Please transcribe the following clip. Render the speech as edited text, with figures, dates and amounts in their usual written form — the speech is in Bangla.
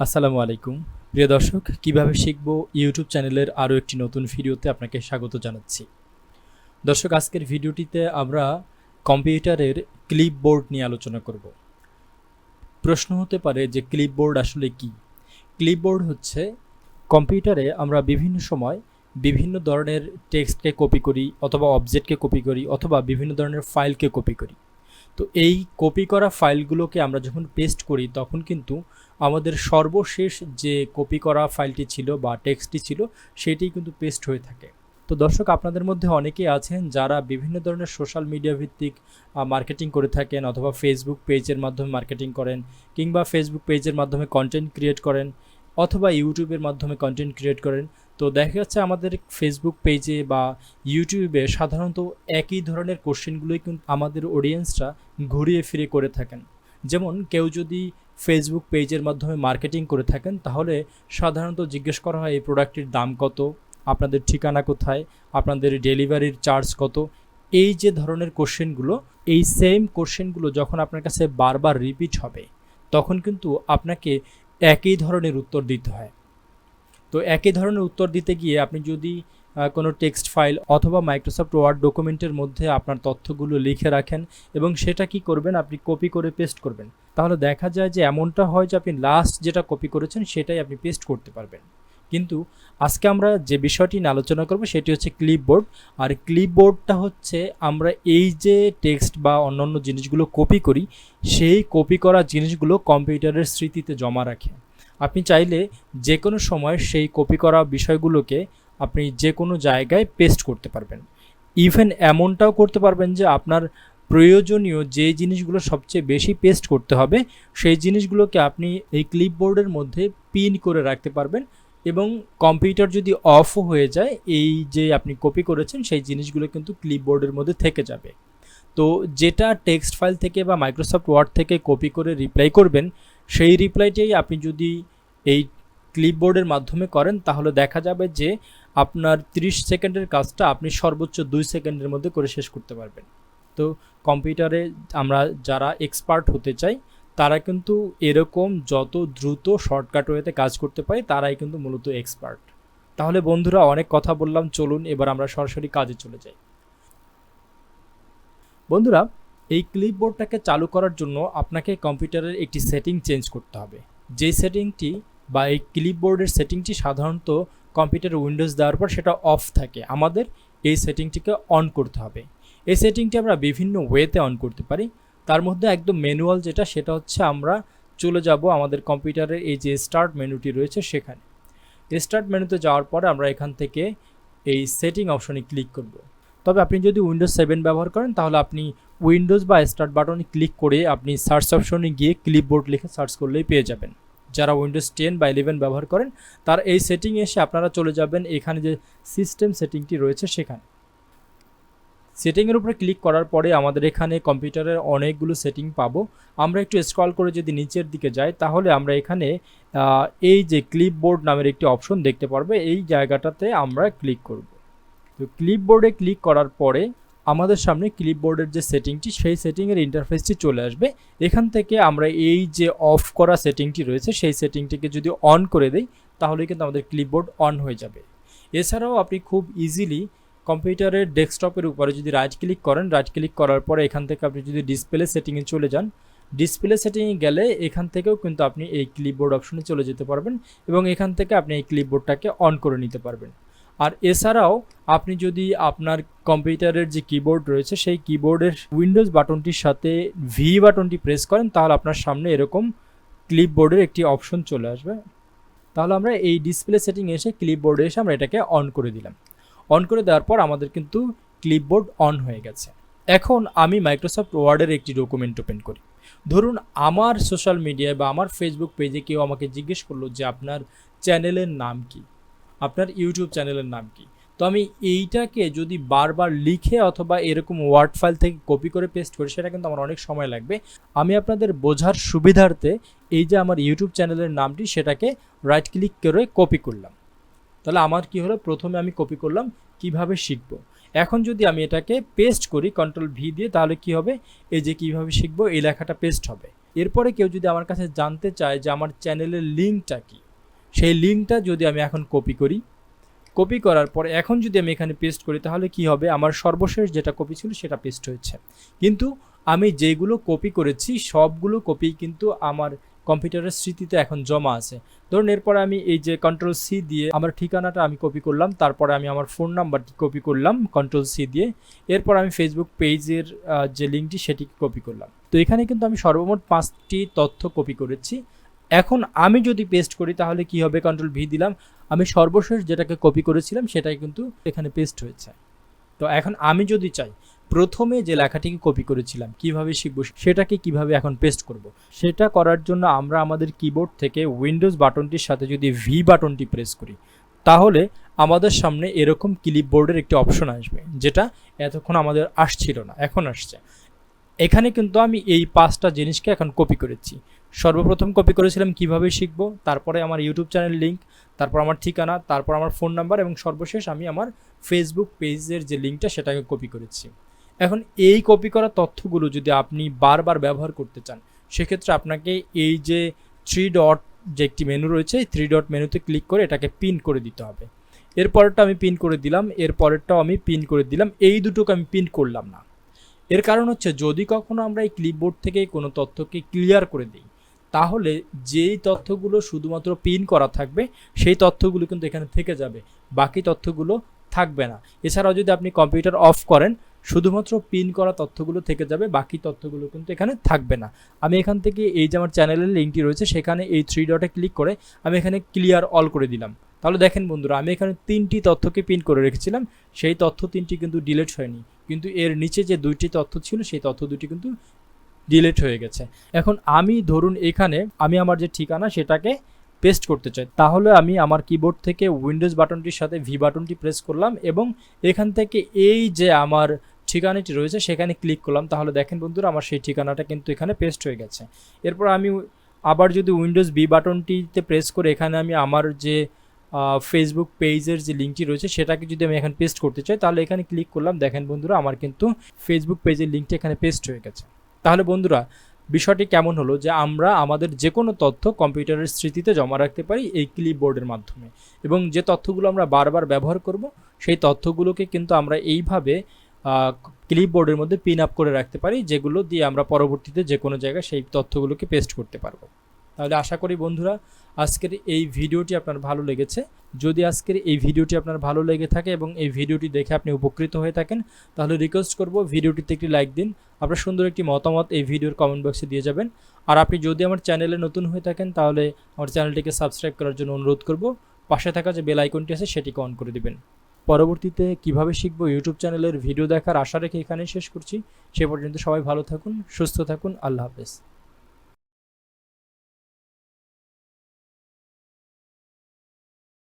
আসসালামু আলাইকুম প্রিয় দর্শক, কিভাবে শিখবো ইউটিউব চ্যানেলের আরও একটি নতুন ভিডিওতে আপনাকে স্বাগত জানাচ্ছি। দর্শক, আজকের ভিডিওটিতে আমরা কম্পিউটারের ক্লিপবোর্ড নিয়ে আলোচনা করব। প্রশ্ন হতে পারে যে ক্লিপবোর্ড আসলে কি? ক্লিপবোর্ড হচ্ছে কম্পিউটারে আমরা বিভিন্ন সময় বিভিন্ন ধরনের টেক্সটকে কপি করি অথবা অবজেক্টকে কপি করি অথবা বিভিন্ন ধরনের ফাইলকে কপি করি। তো এই কপি করা ফাইলগুলোকে আমরা যখন পেস্ট করি তখন কিন্তু আমাদের সর্বশেষ যে কপি করা ফাইলটি ছিল বা টেক্সটটি ছিল সেটি কিন্তু পেস্ট হয়ে থাকে। তো দর্শক, আপনাদের মধ্যে অনেকেই আছেন যারা বিভিন্ন ধরনের সোশ্যাল মিডিয়া ভিত্তিক মার্কেটিং করে থাকেন অথবা ফেসবুক পেজের মাধ্যমে মার্কেটিং করেন, কিংবা ফেসবুক পেজের মাধ্যমে কন্টেন্ট ক্রিয়েট করেন অথবা ইউটিউবের মাধ্যমে কন্টেন্ট ক্রিয়েট করেন। তো দেখা যাচ্ছে আমাদের ফেসবুক পেজে বা ইউটিউবে সাধারণত একই ধরনের কোশ্চেনগুলোই কিন্তু আমাদের অডিয়েন্সরা ঘুরিয়ে ফিরে করে থাকেন। যেমন কেউ যদি ফেসবুক পেজের মাধ্যমে মার্কেটিং করে থাকেন তাহলে সাধারণত জিজ্ঞেস করা হয় এই প্রোডাক্টটির দাম কত, আপনাদের ঠিকানা কোথায়, আপনাদের ডেলিভারির চার্জ কত। এই যে ধরনের কোশ্চেনগুলো, এই সেম কোশ্চেনগুলো যখন আপনার কাছে বারবার রিপিট হবে তখন কিন্তু আপনাকে একই ধরনের উত্তর দিতে হয়। তো একই ধরনের উত্তর দিতে গিয়ে আপনি যদি কোনো টেক্সট ফাইল অথবা মাইক্রোসফট ওয়ার্ড ডকুমেন্টের মধ্যে আপনার তথ্যগুলো লিখে রাখেন এবং সেটা কি করবেন, আপনি কপি করে পেস্ট করবেন, তাহলে দেখা যায় যে এমনটা হয় যে আপনি লাস্ট যেটা কপি করেছেন সেটাই আপনি পেস্ট করতে পারবেন। কিন্তু আজকে আমরা যে বিষয়টি নিয়ে আলোচনা করব সেটি হচ্ছে ক্লিপবোর্ড। আর ক্লিপবোর্ডটা হচ্ছে আমরা এই যে টেক্সট বা অন্যান্য জিনিসগুলো কপি করি সেই কপি করা জিনিসগুলো কম্পিউটারের স্মৃতিতে জমা রাখে। আপনি চাইলে যে কোনো সময় সেই কপি করা বিষয়গুলোকে আপনি যে কোনো জায়গায় পেস্ট করতে পারবেন। ইভেন এমনটাও করতে পারবেন যে আপনার প্রয়োজনীয় যে জিনিসগুলো সবচেয়ে বেশি পেস্ট করতে হবে সেই জিনিসগুলোকে আপনি এই ক্লিপবোর্ডের মধ্যে পিন করে রাখতে পারবেন এবং কম্পিউটার যদি অফও হয়ে যায় এই যে আপনি কপি করেছেন সেই জিনিসগুলো কিন্তু ক্লিপবোর্ডের মধ্যে থেকে যাবে। তো যেটা টেক্সট ফাইল থেকে বা মাইক্রোসফট ওয়ার্ড থেকে কপি করে রিপ্লাই করবেন সেই রিপ্লাইটাই আপনি যদি এই ক্লিপবোর্ডের মাধ্যমে করেন তাহলে দেখা যাবে যে আপনার 30 সেকেন্ডের কাজটা আপনি সর্বোচ্চ 2 সেকেন্ডের মধ্যে করে শেষ করতে পারবেন। তো কম্পিউটারে আমরা যারা এক্সপার্ট হতে চাই তারা কিন্তু এরকম যত দ্রুত শর্টকাট ওয়েতে কাজ করতে পারে তারাই কিন্তু মূলত এক্সপার্ট। তাহলে বন্ধুরা, অনেক কথা বললাম, চলুন এবার আমরা সরাসরি কাজে চলে যাই। বন্ধুরা, এই ক্লিপবোর্ডটাকে চালু করার জন্য আপনাকে কম্পিউটারের একটি সেটিং চেঞ্জ করতে হবে। যে সেটিংটি বা এই ক্লিপবোর্ডের সেটিংটি সাধারণত কম্পিউটারে উইন্ডোজ দেওয়ার পর সেটা অফ থাকে, আমাদের এই সেটিংটিকে অন করতে হবে। এই সেটিংটি আমরা বিভিন্ন ওয়েতে অন করতে পারি। তার মধ্যে একদম ম্যানুয়াল যেটা, সেটা হচ্ছে আমরা চলে যাব আমাদের কম্পিউটারের এই যে স্টার্ট মেনুটি রয়েছে সেখানে। স্টার্ট মেনুতে যাওয়ার পরে আমরা এখান থেকে এই সেটিং অপশনে ক্লিক করব। তবে আপনি যদি উইন্ডোজ 7 ব্যবহার করেন তাহলে আপনি উইন্ডোজ বা স্টার্ট বাটনে ক্লিক করে আপনি সার্চ অপশনে গিয়ে ক্লিপবোর্ড লিখে সার্চ করলেই পেয়ে যাবেন। যারা উইন্ডোজ 10 বা 11 ব্যবহার করেন তার এই সেটিংয়ে এসে আপনারা চলে যাবেন এখানে যে সিস্টেম সেটিংটি রয়েছে সেখানে। সেটিংয়ের উপরে ক্লিক করার পরে আমাদের এখানে কম্পিউটারের অনেকগুলো সেটিং পাবো। আমরা একটু স্ক্রল করে যদি নিচের দিকে যাই তাহলে আমরা এখানে এই যে ক্লিপবোর্ড নামের একটি অপশন দেখতে পারবো, এই জায়গাটাতে আমরা ক্লিক করব। তো ক্লিপবোর্ডে ক্লিক করার পরে আমাদের সামনে ক্লিপবোর্ডের যে সেটিংটি সেই সেটিংয়ের ইন্টারফেসটি চলে আসবে। এখান থেকে আমরা এই যে অফ করা সেটিংটি রয়েছে সেই সেটিংটিকে যদি অন করে দেই তাহলে কিন্তু আমাদের ক্লিপবোর্ড অন হয়ে যাবে। এছাড়াও আপনি খুব ইজিলি কম্পিউটারের ডেস্কটপের উপরে যদি রাইট ক্লিক করেন, রাইট ক্লিক করার পরে এখান থেকে আপনি যদি ডিসপ্লে সেটিংয়ে চলে যান, ডিসপ্লে সেটিংয়ে গেলে এখান থেকেও কিন্তু আপনি এই ক্লিপবোর্ড অপশনে চলে যেতে পারবেন এবং এখান থেকে আপনি এই ক্লিপবোর্ডটাকে অন করে নিতে পারবেন। আর এছাড়াও আপনি যদি আপনার কম্পিউটারের যে কিবোর্ড রয়েছে সেই কিবোর্ডের উইন্ডোজ বাটনটির সাথে ভি বাটনটি প্রেস করেন তাহলে আপনার সামনে এরকম ক্লিপবোর্ডের একটি অপশন চলে আসবে। তাহলে আমরা এই ডিসপ্লে সেটিং এসে ক্লিপবোর্ডে এসে আমরা এটাকে অন করে দিলাম। অন করে দেওয়ার পর আমাদের কিন্তু ক্লিপবোর্ড অন হয়ে গেছে। এখন আমি মাইক্রোসফট ওয়ার্ডের একটি ডকুমেন্ট ওপেন করি। ধরুন আমার সোশ্যাল মিডিয়ায় বা আমার ফেসবুক পেজে কেউ আমাকে জিজ্ঞেস করলো যে আপনার চ্যানেলের নাম কি, আপনার ইউটিউব চ্যানেলের নাম কি। তো আমি এইটাকে যদি বারবার লিখে অথবা এরকম ওয়ার্ড ফাইল থেকে কপি করে পেস্ট করি সেটা কিন্তু আমার অনেক সময় লাগবে। আমি আপনাদের বোঝার সুবিধার্থে এই যে আমার ইউটিউব চ্যানেলের নামটি সেটাকে রাইট ক্লিক করে কপি করলাম। তাহলে আমার কি হলো, প্রথমে আমি কপি করলাম কিভাবে শিখবো। এখন যদি আমি এটাকে পেস্ট করি কন্ট্রোল ভি দিয়ে তাহলে কি হবে, এই যে কিভাবে শিখবো এই লেখাটা পেস্ট হবে। এরপরে কেউ যদি আমার কাছে জানতে চায় যে আমার চ্যানেলের লিঙ্কটা কি, সেই লিঙ্কটা যদি আমি এখন কপি করি, কপি করার পর এখন যদি আমি এখানে পেস্ট করি তাহলে কি হবে, আমার সর্বশেষ যেটা কপি ছিল সেটা পেস্ট হয়েছে। কিন্তু আমি যেগুলো কপি করেছি সবগুলো কপি কিন্তু আমার কম্পিউটারের স্মৃতিতে এখন জমা আছে। ধরুন এরপর আমি এই যে Ctrl+C দিয়ে আমার ঠিকানাটা আমি কপি করলাম, তারপরে আমি আমার ফোন নাম্বারটি কপি করলাম Ctrl+C দিয়ে, এরপর আমি ফেসবুক পেজের যে লিঙ্কটি সেটিকে কপি করলাম। তো এখানে কিন্তু আমি সর্বমোট 5টি তথ্য কপি করেছি। এখন আমি যদি পেস্ট করি তাহলে কি হবে, Ctrl+V দিলাম, আমি সর্বশেষ যেটাকে কপি করেছিলাম সেটাই কিন্তু এখানে পেস্ট হয়েছে। তো এখন আমি যদি চাই প্রথমে যে লেখাটিকে কপি করেছিলাম কিভাবে শিখব সেটাকে কিভাবে এখন পেস্ট করব, সেটা করার জন্য আমরা আমাদের কিবোর্ড থেকে উইন্ডোজ বাটনটির সাথে যদি ভি বাটনটি প্রেস করি তাহলে আমাদের সামনে এরকম ক্লিপবোর্ডের একটি অপশন আসবে, যেটা এতক্ষণ আমাদের আসছিল না, এখন আসছে। এখানে কিন্তু আমি এই 5টা জিনিসকে এখন কপি করেছি। সর্বপ্রথম কপি করেছিলাম কিভাবে শিখব, তারপরে আমার ইউটিউব চ্যানেল লিঙ্ক, তারপর আমার ঠিকানা, তারপর আমার ফোন নাম্বার এবং সর্বশেষ আমি আমার ফেসবুক পেজের যে লিঙ্কটা সেটাকে কপি করেছি। এখন এই কপি করা তথ্যগুলো যদি আপনি বারবার ব্যবহার করতে চান সেক্ষেত্রে আপনাকে এই যে 3 ডট যে একটি মেনু রয়েছে, এই 3 ডট মেনুতে ক্লিক করে এটাকে পিন করে দিতে হবে। এরপরেরটা আমি পিন করে দিলাম, এরপরেরটাও আমি পিন করে দিলাম, এই দুটোকে আমি পিন করলাম না। এর কারণ হচ্ছে যদি কখনো আমরা এই ক্লিপবোর্ড থেকে কোনো তথ্যকে ক্লিয়ার করে দিই তাহলে যেই তথ্যগুলো শুধুমাত্র পিন করা থাকবে সেই তথ্যগুলো কিন্তু এখানে থেকে যাবে, বাকি তথ্যগুলো থাকবে না। এছাড়াও যদি আপনি কম্পিউটার অফ করেন শুধুমাত্র পিন করা তথ্যগুলো থেকে যাবে, বাকি তথ্যগুলো কিন্তু এখানে থাকবে না। আমি এখান থেকে এই যে আমার চ্যানেলের লিঙ্কটি রয়েছে সেখানে এই 3 ডটে ক্লিক করে আমি এখানে ক্লিয়ার অল করে দিলাম। তাহলে দেখেন বন্ধুরা, আমি এখানে 3টি তথ্যকে পিন করে রেখেছিলাম, সেই তথ্য 3টি কিন্তু ডিলিট হয়নি, কিন্তু এর নিচে যে 2টি তথ্য ছিল সেই তথ্য 2টি কিন্তু ডিলিট হয়ে গেছে। এখন আমি ধরুন এখানে আমি আমার যে ঠিকানা সেটাকে পেস্ট করতে চাই, তাহলে আমি আমার কিবোর্ড থেকে উইন্ডোজ বাটনটির সাথে ভি বাটনটি প্রেস করলাম এবং এখান থেকে এই যে আমার ঠিকানাটি রয়েছে সেখানে ক্লিক করলাম। তাহলে দেখেন বন্ধুরা, আমার সেই ঠিকানাটা কিন্তু এখানে পেস্ট হয়ে গেছে। এরপর আমি আবার যদি উইন্ডোজ বি বাটনটিতে প্রেস করে এখানে আমি আমার যে ফেসবুক পেজের যে লিঙ্কটি রয়েছে সেটাকে যদি আমি এখন পেস্ট করতে চাই তাহলে এখানে ক্লিক করলাম, দেখেন বন্ধুরা আমার কিন্তু ফেসবুক পেজের লিঙ্কটি এখানে পেস্ট হয়ে গেছে। তাহলে বন্ধুরা বিষয়টি কেমন হলো যে আমরা আমাদের যে কোনো তথ্য কম্পিউটারের স্মৃতিতে জমা রাখতে পারি এই ক্লিপবোর্ডের মাধ্যমে, এবং যে তথ্যগুলো আমরা বারবার ব্যবহার করব সেই তথ্যগুলোকে কিন্তু আমরা এইভাবে ক্লিপবোর্ডের মধ্যে পিন আপ করে রাখতে পারি, যেগুলো দিয়ে আমরা পরবর্তীতে যে কোনো জায়গায় সেই তথ্যগুলোকে পেস্ট করতে পারবো। তাহলে আশা করি বন্ধুরা আজকের এই ভিডিওটি আপনার ভালো লেগেছে। যদি আজকের এই ভিডিওটি আপনার ভালো লেগে থাকে এবং এই ভিডিওটি দেখে আপনি উপকৃত হয়ে থাকেন তাহলে রিকোয়েস্ট করব ভিডিওটিতে একটি লাইক দিন, আপনার সুন্দর একটি মতামত এই ভিডিওর কমেন্ট বক্সে দিয়ে যাবেন। আর আপনি যদি আমার চ্যানেলে নতুন হয়ে থাকেন তাহলে আমার চ্যানেলটিকে সাবস্ক্রাইব করার জন্য অনুরোধ করব, পাশে থাকা যে বেল আইকনটি আছে সেটিকে অন করে দিবেন। পরবর্তীতে কিভাবে শিখবো ইউটিউব চ্যানেলের ভিডিও দেখার আশা রেখে এখানেই শেষ করছি। সে পর্যন্ত সবাই ভালো থাকুন, সুস্থ থাকুন, আল্লাহ হাফেজ।